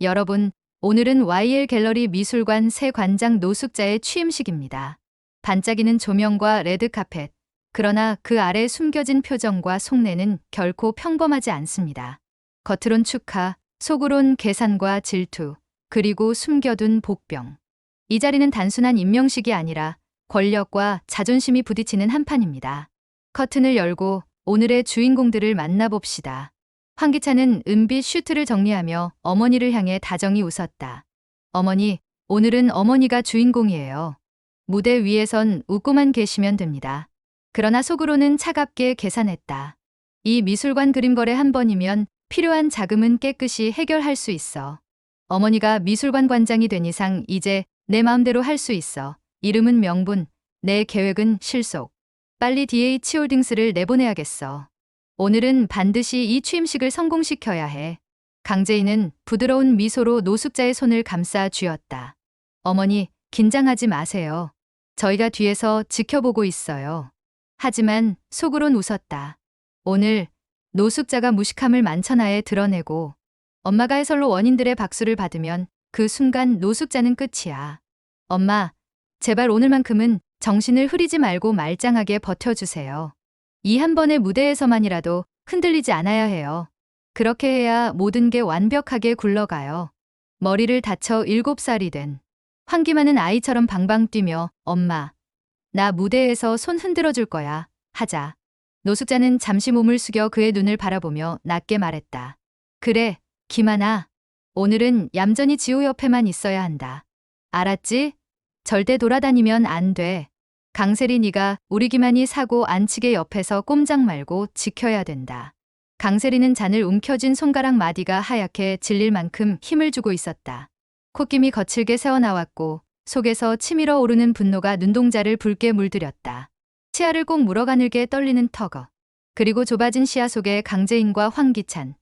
여러분, 오늘은 YL 갤러리 미술관 새 관장 노숙자의 취임식입니다. 반짝이는 조명과 레드카펫, 그러나 그 아래 숨겨진 표정과 속내는 결코 평범하지 않습니다. 겉으론 축하, 속으론 계산과 질투, 그리고 숨겨둔 복병. 이 자리는 단순한 임명식이 아니라 권력과 자존심이 부딪히는 한판입니다. 커튼을 열고 오늘의 주인공들을 만나봅시다. 황기찬은 은빛 슈트를 정리하며 어머니를 향해 다정히 웃었다. 어머니, 오늘은 어머니가 주인공이에요. 무대 위에선 웃고만 계시면 됩니다. 그러나 속으로는 차갑게 계산했다. 이 미술관 그림 거래 한 번이면 필요한 자금은 깨끗이 해결할 수 있어. 어머니가 미술관 관장이 된 이상 이제 내 마음대로 할 수 있어. 이름은 명분, 내 계획은 실속. 빨리 DH홀딩스를 내보내야겠어. 오늘은 반드시 이 취임식을 성공시켜야 해. 강재인은 부드러운 미소로 노숙자의 손을 감싸 쥐었다. 어머니, 긴장하지 마세요. 저희가 뒤에서 지켜보고 있어요. 하지만 속으론 웃었다. 오늘 노숙자가 무식함을 만천하에 드러내고 엄마가 해설로 원인들의 박수를 받으면 그 순간 노숙자는 끝이야. 엄마, 제발 오늘만큼은 정신을 흐리지 말고 말짱하게 버텨주세요. 이 한 번의 무대에서만이라도 흔들리지 않아야 해요. 그렇게 해야 모든 게 완벽하게 굴러가요. 머리를 다쳐 7살이 된 황기만은 아이처럼 방방 뛰며 엄마, 나 무대에서 손 흔들어 줄 거야. 하자. 노숙자는 잠시 몸을 숙여 그의 눈을 바라보며 낮게 말했다. 그래, 기만아. 오늘은 얌전히 지호 옆에만 있어야 한다. 알았지? 절대 돌아다니면 안 돼. 강세리 네가 우리 기만이 사고 안 치게 옆에서 꼼짝 말고 지켜야 된다. 강세리는 잔을 움켜쥔 손가락 마디가 하얗게 질릴 만큼 힘을 주고 있었다. 콧김이 거칠게 새어나왔고 속에서 치밀어 오르는 분노가 눈동자를 붉게 물들였다. 치아를 꼭 물어가늘게 떨리는 턱어. 그리고 좁아진 시야 속에 강재인과 황기찬,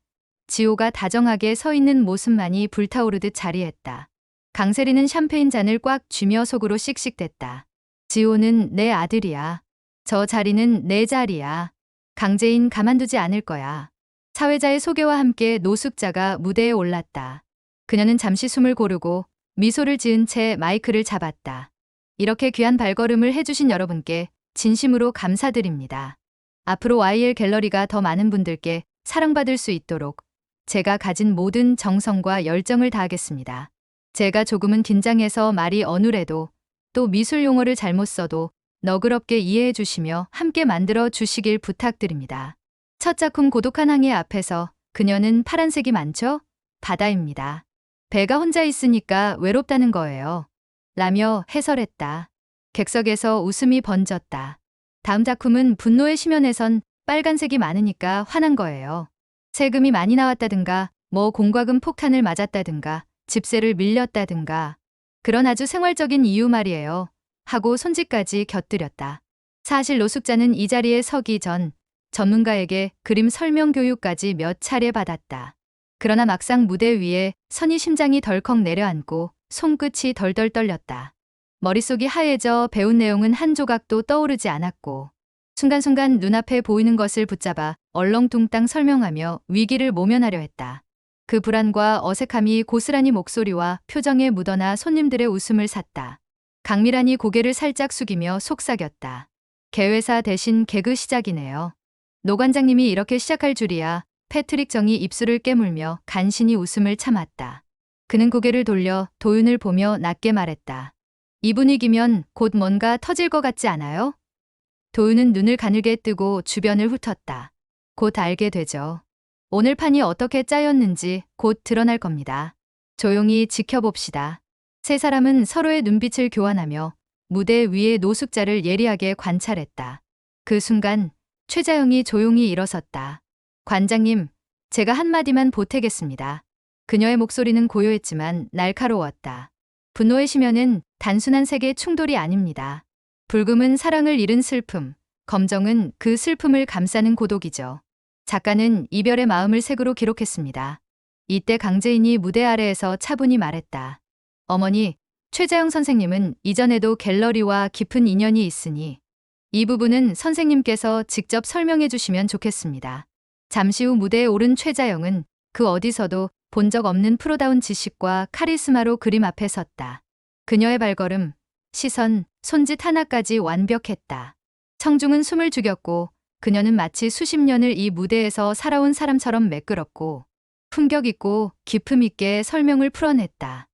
지호가 다정하게 서 있는 모습만이 불타오르듯 자리했다. 강세리는 샴페인 잔을 꽉 쥐며 속으로 씩씩댔다. 지호는 내 아들이야. 저 자리는 내 자리야. 강재인 가만두지 않을 거야. 사회자의 소개와 함께 노숙자가 무대에 올랐다. 그녀는 잠시 숨을 고르고 미소를 지은 채 마이크를 잡았다. 이렇게 귀한 발걸음을 해주신 여러분께 진심으로 감사드립니다. 앞으로 YL 갤러리가 더 많은 분들께 사랑받을 수 있도록 제가 가진 모든 정성과 열정을 다하겠습니다. 제가 조금은 긴장해서 말이 어눌해도 또 미술 용어를 잘못 써도 너그럽게 이해해 주시며 함께 만들어 주시길 부탁드립니다. 첫 작품 고독한 항해 앞에서 그녀는 파란색이 많죠? 바다입니다. 배가 혼자 있으니까 외롭다는 거예요. 라며 해설했다. 객석에서 웃음이 번졌다. 다음 작품은 분노의 심연에선 빨간색이 많으니까 화난 거예요. 세금이 많이 나왔다든가 뭐 공과금 폭탄을 맞았다든가 집세를 밀렸다든가 그런 아주 생활적인 이유 말이에요. 하고 손짓까지 곁들였다. 사실 노숙자는 이 자리에 서기 전 전문가에게 그림 설명 교육까지 몇 차례 받았다. 그러나 막상 무대 위에 서니 심장이 덜컥 내려앉고 손끝이 덜덜 떨렸다. 머릿속이 하얘져 배운 내용은 한 조각도 떠오르지 않았고 순간순간 눈앞에 보이는 것을 붙잡아 얼렁뚱땅 설명하며 위기를 모면하려 했다. 그 불안과 어색함이 고스란히 목소리와 표정에 묻어나 손님들의 웃음을 샀다. 강미란이 고개를 살짝 숙이며 속삭였다. 개회사 대신 개그 시작이네요. 노 관장님이 이렇게 시작할 줄이야. 패트릭 정이 입술을 깨물며 간신히 웃음을 참았다. 그는 고개를 돌려 도윤을 보며 낮게 말했다. 이 분위기면 곧 뭔가 터질 것 같지 않아요? 도윤은 눈을 가늘게 뜨고 주변을 훑었다. 곧 알게 되죠. 오늘 판이 어떻게 짜였는지 곧 드러날 겁니다. 조용히 지켜봅시다. 세 사람은 서로의 눈빛을 교환하며 무대 위의 노숙자를 예리하게 관찰했다. 그 순간 최자영이 조용히 일어섰다. 관장님, 제가 한마디만 보태겠습니다. 그녀의 목소리는 고요했지만 날카로웠다. 분노의 심연은 단순한 색의 충돌이 아닙니다. 불금은 사랑을 잃은 슬픔, 검정은 그 슬픔을 감싸는 고독이죠. 작가는 이별의 마음을 색으로 기록했습니다. 이때 강재인이 무대 아래에서 차분히 말했다. 어머니, 최자영 선생님은 이전에도 갤러리와 깊은 인연이 있으니 이 부분은 선생님께서 직접 설명해 주시면 좋겠습니다. 잠시 후 무대에 오른 최자영은 그 어디서도 본 적 없는 프로다운 지식과 카리스마로 그림 앞에 섰다. 그녀의 발걸음, 시선, 손짓 하나까지 완벽했다. 청중은 숨을 죽였고 그녀는 마치 수십 년을 이 무대에서 살아온 사람처럼 매끄럽고 품격 있고 기품 있게 설명을 풀어냈다.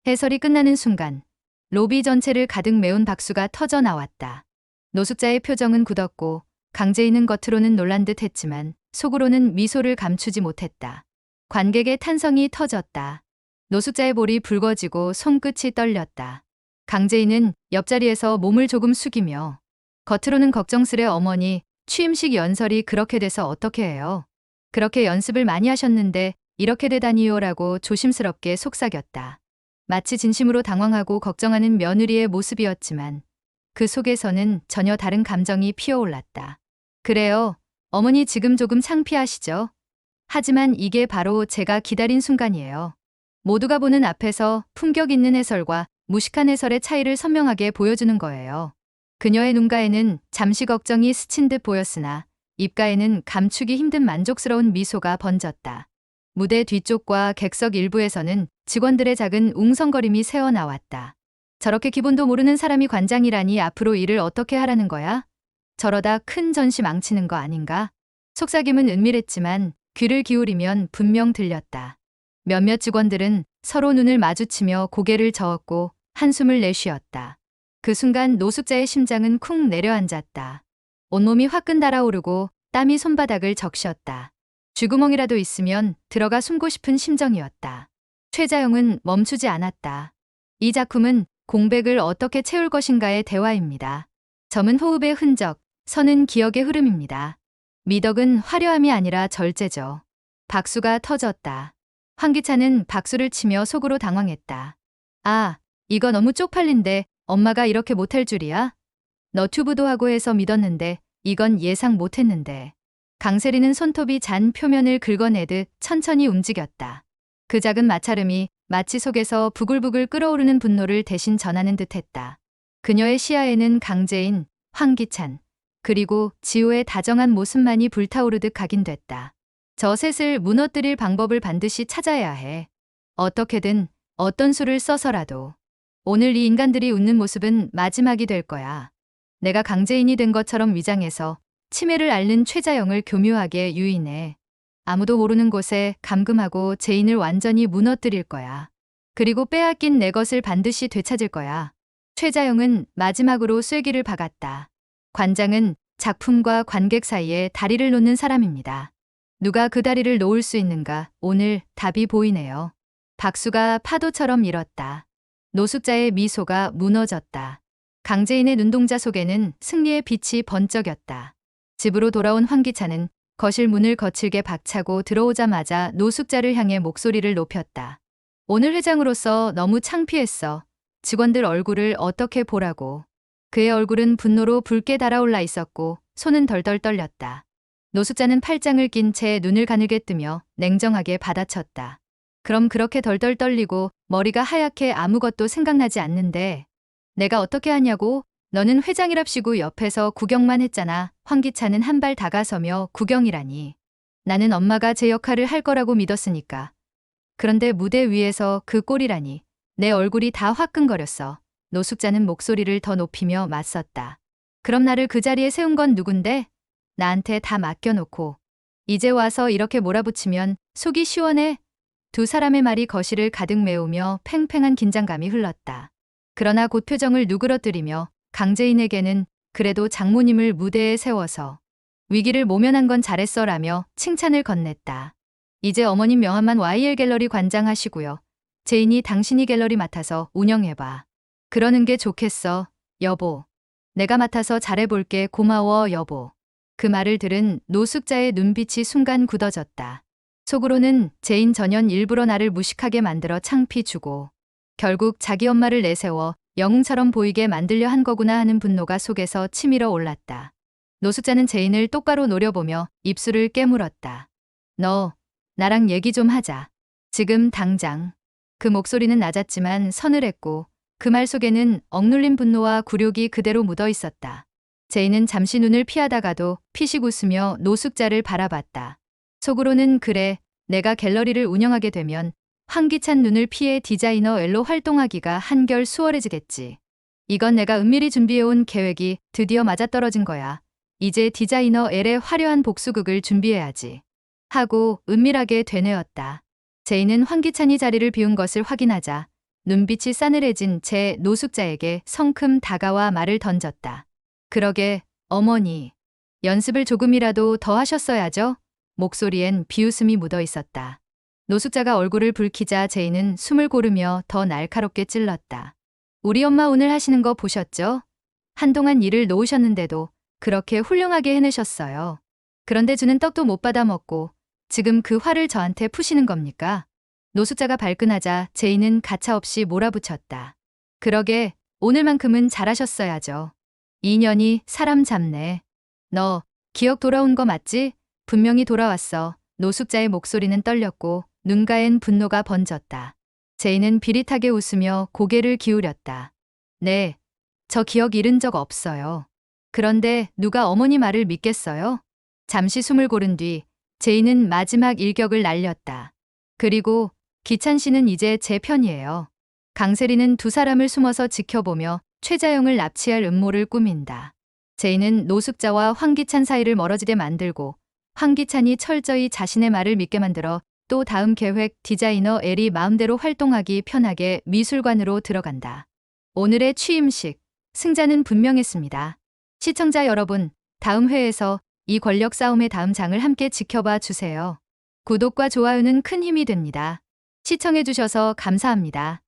해설이 끝나는 순간 로비 전체를 가득 메운 박수가 터져 나왔다. 노숙자의 표정은 굳었고 강재인은 겉으로는 놀란 듯 했지만 속으로는 미소를 감추지 못했다. 관객의 탄성이 터졌다. 노숙자의 볼이 붉어지고 손끝이 떨렸다. 강재인은 옆자리에서 몸을 조금 숙이며 겉으로는 걱정스레 어머니, 취임식 연설이 그렇게 돼서 어떻게 해요? 그렇게 연습을 많이 하셨는데 이렇게 되다니요라고 조심스럽게 속삭였다. 마치 진심으로 당황하고 걱정하는 며느리의 모습이었지만 그 속에서는 전혀 다른 감정이 피어올랐다. 그래요. 어머니 지금 조금 창피하시죠? 하지만 이게 바로 제가 기다린 순간이에요. 모두가 보는 앞에서 품격 있는 해설과 무식한 해설의 차이를 선명하게 보여주는 거예요. 그녀의 눈가에는 잠시 걱정이 스친 듯 보였으나 입가에는 감추기 힘든 만족스러운 미소가 번졌다. 무대 뒤쪽과 객석 일부에서는 직원들의 작은 웅성거림이 새어나왔다. 저렇게 기본도 모르는 사람이 관장이라니 앞으로 일을 어떻게 하라는 거야? 저러다 큰 전시 망치는 거 아닌가? 속삭임은 은밀했지만 귀를 기울이면 분명 들렸다. 몇몇 직원들은 서로 눈을 마주치며 고개를 저었고 한숨을 내쉬었다. 그 순간 노숙자의 심장은 쿵 내려앉았다. 온몸이 화끈 달아오르고 땀이 손바닥을 적셨다. 쥐구멍이라도 있으면 들어가 숨고 싶은 심정이었다. 최자영은 멈추지 않았다. 이 작품은 공백을 어떻게 채울 것인가의 대화입니다. 점은 호흡의 흔적, 선은 기억의 흐름입니다. 미덕은 화려함이 아니라 절제죠. 박수가 터졌다. 황기찬은 박수를 치며 속으로 당황했다. 아, 이거 너무 쪽팔린데 엄마가 이렇게 못할 줄이야? 너튜브도 하고 해서 믿었는데 이건 예상 못했는데. 강세리는 손톱이 잔 표면을 긁어내듯 천천히 움직였다. 그 작은 마찰음이 마치 속에서 부글부글 끓어오르는 분노를 대신 전하는 듯했다. 그녀의 시야에는 강재인, 황기찬, 그리고 지호의 다정한 모습만이 불타오르듯 각인됐다. 저 셋을 무너뜨릴 방법을 반드시 찾아야 해. 어떻게든 어떤 수를 써서라도. 오늘 이 인간들이 웃는 모습은 마지막이 될 거야. 내가 강재인이 된 것처럼 위장해서 치매를 앓는 최자영을 교묘하게 유인해. 아무도 모르는 곳에 감금하고 재인을 완전히 무너뜨릴 거야. 그리고 빼앗긴 내 것을 반드시 되찾을 거야. 최자영은 마지막으로 쐐기를 박았다. 관장은 작품과 관객 사이에 다리를 놓는 사람입니다. 누가 그 다리를 놓을 수 있는가? 오늘 답이 보이네요. 박수가 파도처럼 일었다. 노숙자의 미소가 무너졌다. 강재인의 눈동자 속에는 승리의 빛이 번쩍였다. 집으로 돌아온 황기찬은 거실 문을 거칠게 박차고 들어오자마자 노숙자를 향해 목소리를 높였다. 오늘 회장으로서 너무 창피했어. 직원들 얼굴을 어떻게 보라고. 그의 얼굴은 분노로 붉게 달아올라 있었고 손은 덜덜 떨렸다. 노숙자는 팔짱을 낀 채 눈을 가늘게 뜨며 냉정하게 받아쳤다. 그럼 그렇게 덜덜 떨리고 머리가 하얗게 아무것도 생각나지 않는데 내가 어떻게 하냐고? 너는 회장이랍시고 옆에서 구경만 했잖아. 황기찬은 한 발 다가서며 구경이라니. 나는 엄마가 제 역할을 할 거라고 믿었으니까. 그런데 무대 위에서 그 꼴이라니. 내 얼굴이 다 화끈거렸어. 노숙자는 목소리를 더 높이며 맞섰다. 그럼 나를 그 자리에 세운 건 누군데? 나한테 다 맡겨놓고. 이제 와서 이렇게 몰아붙이면 속이 시원해? 두 사람의 말이 거실을 가득 메우며 팽팽한 긴장감이 흘렀다. 그러나 곧 표정을 누그러뜨리며 강재인에게는 그래도 장모님을 무대에 세워서 위기를 모면한 건 잘했어라며 칭찬을 건넸다. 이제 어머님 명함만 YL 갤러리 관장하시고요. 재인이 당신이 갤러리 맡아서 운영해봐. 그러는 게 좋겠어, 여보. 내가 맡아서 잘해볼게. 고마워, 여보. 그 말을 들은 노숙자의 눈빛이 순간 굳어졌다. 속으로는 재인 전연 일부러 나를 무식하게 만들어 창피 주고 결국 자기 엄마를 내세워 영웅처럼 보이게 만들려 한 거구나 하는 분노가 속에서 치밀어 올랐다. 노숙자는 재인을 똑바로 노려보며 입술을 깨물었다. 너, 나랑 얘기 좀 하자. 지금 당장. 그 목소리는 낮았지만 서늘했고 그 말 속에는 억눌린 분노와 굴욕이 그대로 묻어 있었다. 재인은 잠시 눈을 피하다가도 피식 웃으며 노숙자를 바라봤다. 속으로는 그래, 내가 갤러리를 운영하게 되면 황기찬 눈을 피해 디자이너 L로 활동하기가 한결 수월해지겠지. 이건 내가 은밀히 준비해온 계획이 드디어 맞아떨어진 거야. 이제 디자이너 L의 화려한 복수극을 준비해야지. 하고 은밀하게 되뇌었다. 제이는 황기찬이 자리를 비운 것을 확인하자 눈빛이 싸늘해진 제 노숙자에게 성큼 다가와 말을 던졌다. 그러게, 어머니. 연습을 조금이라도 더 하셨어야죠? 목소리엔 비웃음이 묻어 있었다. 노숙자가 얼굴을 붉히자 제이는 숨을 고르며 더 날카롭게 찔렀다. 우리 엄마 오늘 하시는 거 보셨죠? 한동안 일을 놓으셨는데도 그렇게 훌륭하게 해내셨어요. 그런데 주는 떡도 못 받아 먹고 지금 그 화를 저한테 푸시는 겁니까? 노숙자가 발끈하자 제이는 가차없이 몰아붙였다. 그러게, 오늘만큼은 잘하셨어야죠. 인연이 사람 잡네. 너 기억 돌아온 거 맞지? 분명히 돌아왔어. 노숙자의 목소리는 떨렸고 눈가엔 분노가 번졌다. 제이는 비릿하게 웃으며 고개를 기울였다. 네, 저 기억 잃은 적 없어요. 그런데 누가 어머니 말을 믿겠어요? 잠시 숨을 고른 뒤 제이는 마지막 일격을 날렸다. 그리고 기찬 씨는 이제 제 편이에요. 강세리는 두 사람을 숨어서 지켜보며 최자영을 납치할 음모를 꾸민다. 제이는 노숙자와 황기찬 사이를 멀어지게 만들고 황기찬이 철저히 자신의 말을 믿게 만들어 또 다음 계획 디자이너 L이 마음대로 활동하기 편하게 미술관으로 들어간다. 오늘의 취임식, 승자는 분명했습니다. 시청자 여러분, 다음 회에서 이 권력 싸움의 다음 장을 함께 지켜봐 주세요. 구독과 좋아요는 큰 힘이 됩니다. 시청해주셔서 감사합니다.